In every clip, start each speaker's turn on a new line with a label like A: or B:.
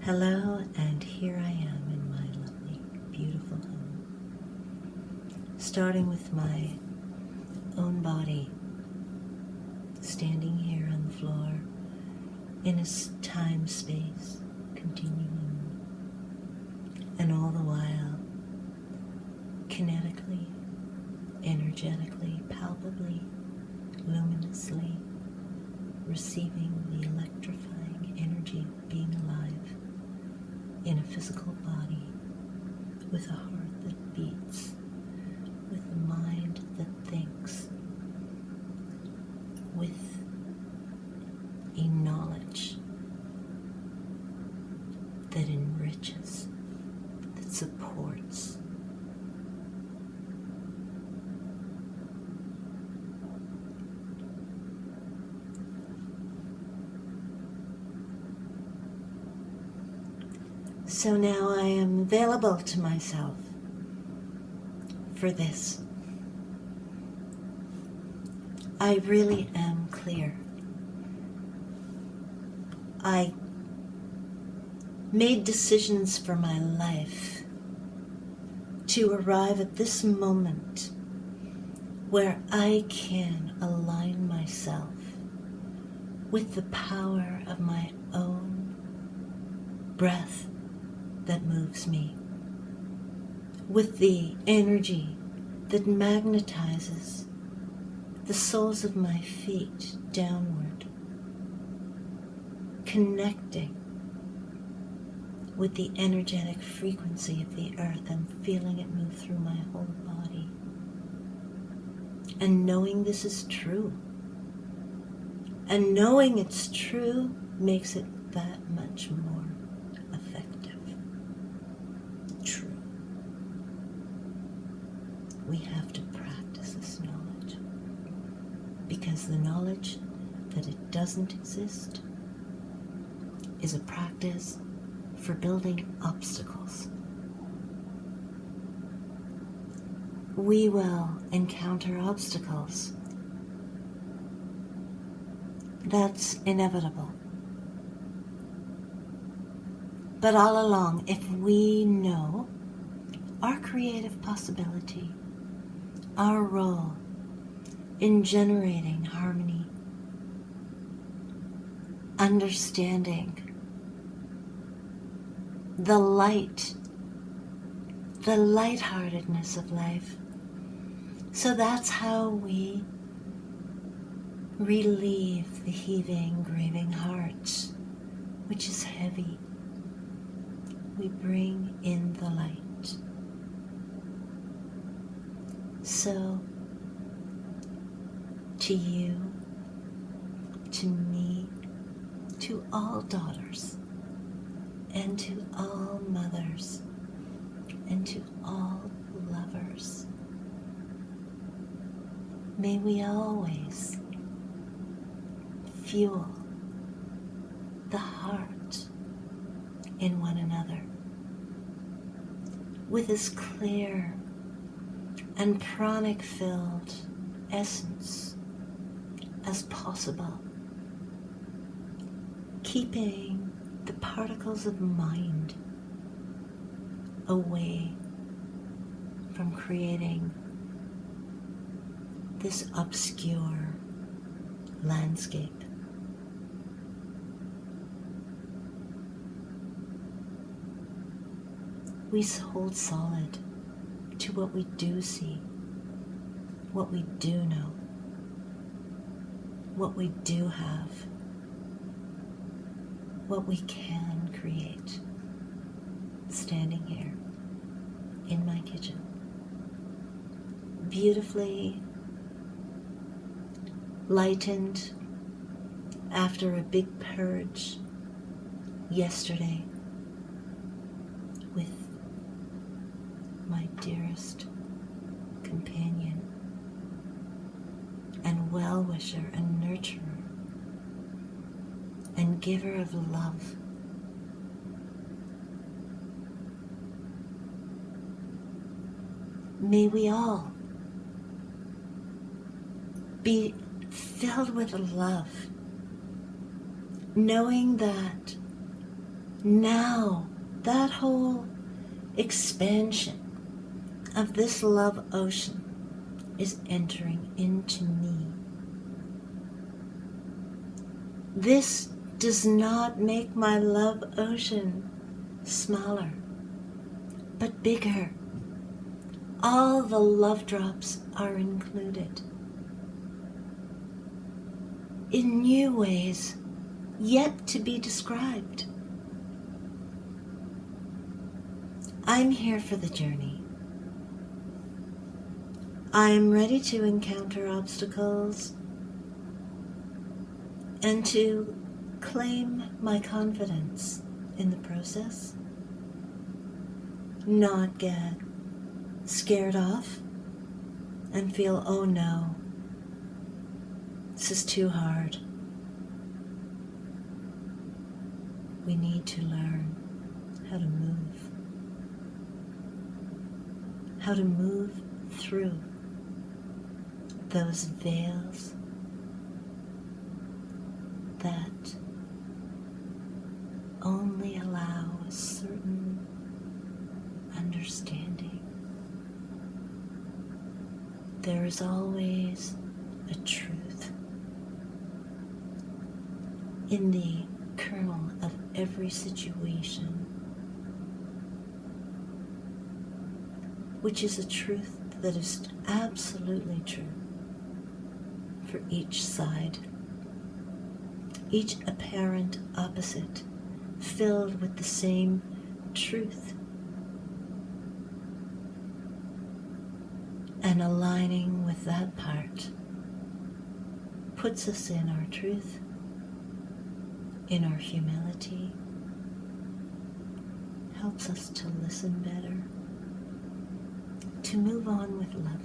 A: Hello, and here I am in my lovely, beautiful home. Starting with my own body, standing here on the floor in a time-space continuum, and all the while, kinetically, energetically, palpably, luminously, receiving the electrifying energy of being alive in a physical body, with a heart that beats, with a mind that thinks, with a knowledge that enriches, that supports. So now I am available to myself for this. I really am clear. I made decisions for my life to arrive at this moment where I can align myself with the power of my own breath that moves me, with the energy that magnetizes the soles of my feet downward, connecting with the energetic frequency of the earth and feeling it move through my whole body. And knowing this is true. And knowing it's true makes it that much more effective. True. We have to practice this knowledge, because the knowledge that it doesn't exist is a practice for building obstacles. We will encounter obstacles. That's inevitable. But all along, if we know our creative possibility, our role in generating harmony, understanding the lightheartedness of life. So that's how we relieve the heaving, grieving heart, which is heavy. We bring in the light. So, to you, to me, to all daughters, and to all mothers, and to all lovers, may we always fuel the heart in one another with as clear and pranic-filled essence as possible, keeping the particles of mind away from creating this obscure landscape. We hold solid to what we do see, what we do know, what we do have, what we can create, standing here in my kitchen, beautifully lightened after a big purge yesterday with my dearest companion and well-wisher and nurturer and giver of love. May we all be filled with love, knowing that Now, that whole expansion of this love ocean is entering into me. This does not make my love ocean smaller, but bigger. All the love drops are included in new ways yet to be described. I'm here for the journey. I am ready to encounter obstacles and to claim my confidence in the process, not get scared off and feel, oh no, this is too hard. We need to learn how to move through those veils that only allow a certain understanding. There is always a truth in the kernel of every situation, which is a truth that is absolutely true for each side, each apparent opposite filled with the same truth. And aligning with that part puts us in our truth, in our humility, helps us to listen better, to move on with love,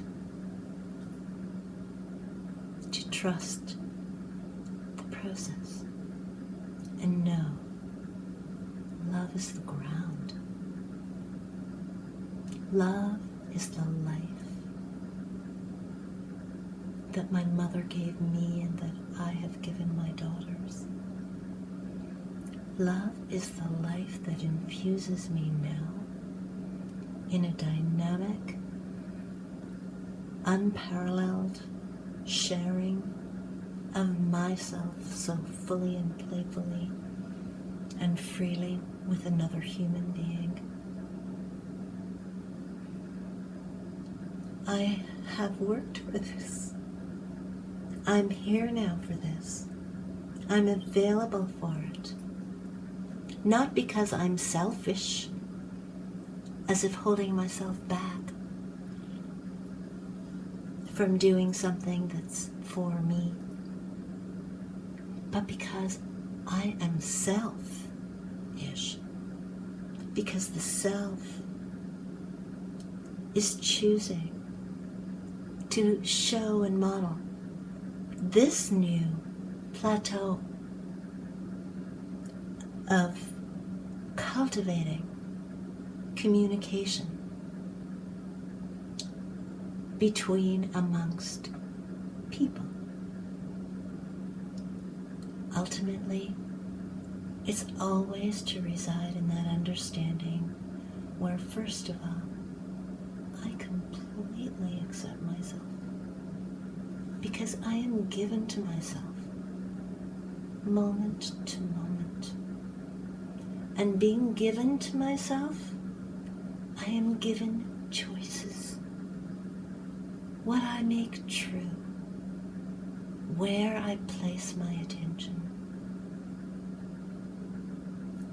A: to trust the process, and know love is the ground. Love is the life that my mother gave me and that I have given my daughters. Love is the life that infuses me now in a dynamic, unparalleled sharing of myself so fully and playfully and freely with another human being. I have worked for this. I'm here now for this. I'm available for it. Not because I'm selfish, as if holding myself back from doing something that's for me, but because I am self-ish. Because the self is choosing to show and model this new plateau of cultivating communication between, amongst people. Ultimately, it's always to reside in that understanding where, first of all, I completely accept myself. Because I am given to myself, moment to moment. And being given to myself, I am given choices. What I make true, where I place my attention.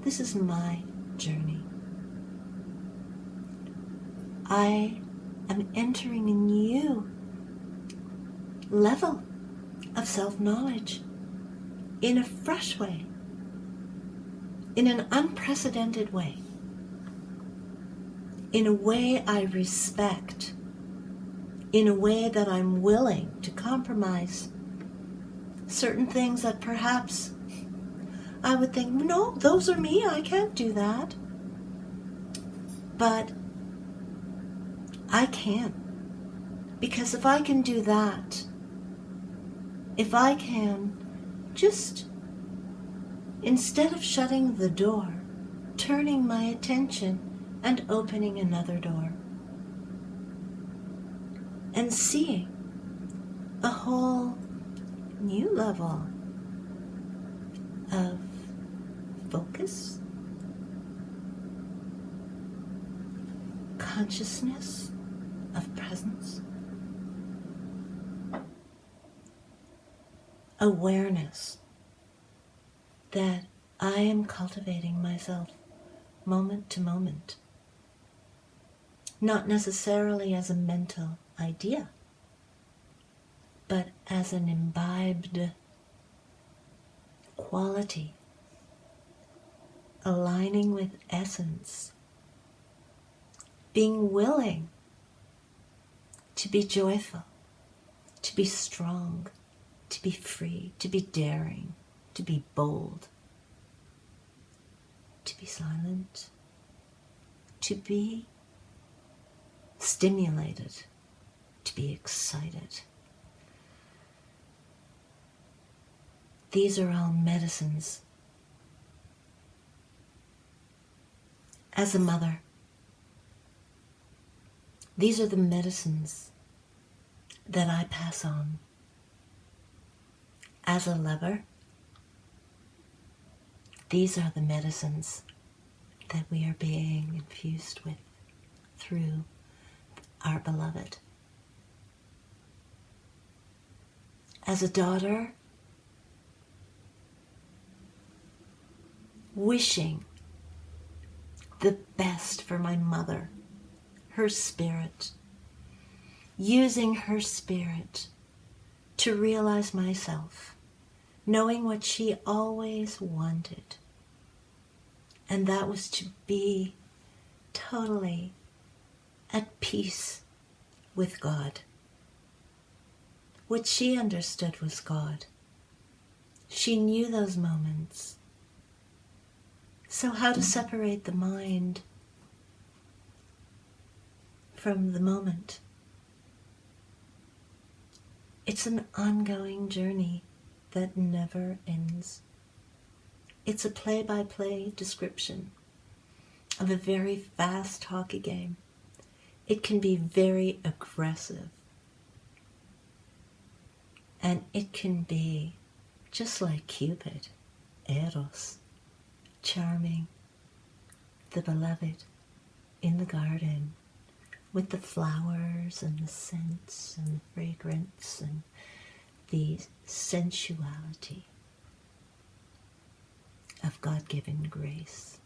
A: This is my journey. I am entering a new level of self-knowledge in a fresh way, in an unprecedented way, in a way I respect, in a way that I'm willing to compromise certain things that perhaps I would think, no, those are me, I can't do that. But I can. Because if I can do that, if I can just, instead of shutting the door, turning my attention and opening another door and seeing a whole new level of focus, consciousness, of presence, awareness that I am cultivating myself moment to moment, not necessarily as a mental idea, but as an imbibed quality, aligning with essence, being willing to be joyful, to be strong, to be free, to be daring, to be bold, to be silent, to be stimulated, to be excited. These are all medicines. As a mother, these are the medicines that I pass on. As a lover, these are the medicines that we are being infused with through our beloved. As a daughter, wishing the best for my mother, her spirit, using her spirit to realize myself, knowing what she always wanted, and that was to be totally at peace with God. What she understood was God. She knew those moments. So how to separate the mind from the moment? It's an ongoing journey that never ends. It's a play-by-play description of a very fast hockey game. It can be very aggressive. And it can be just like Cupid, Eros, charming, the beloved in the garden with the flowers and the scents and the fragrance and the sensuality of God-given grace.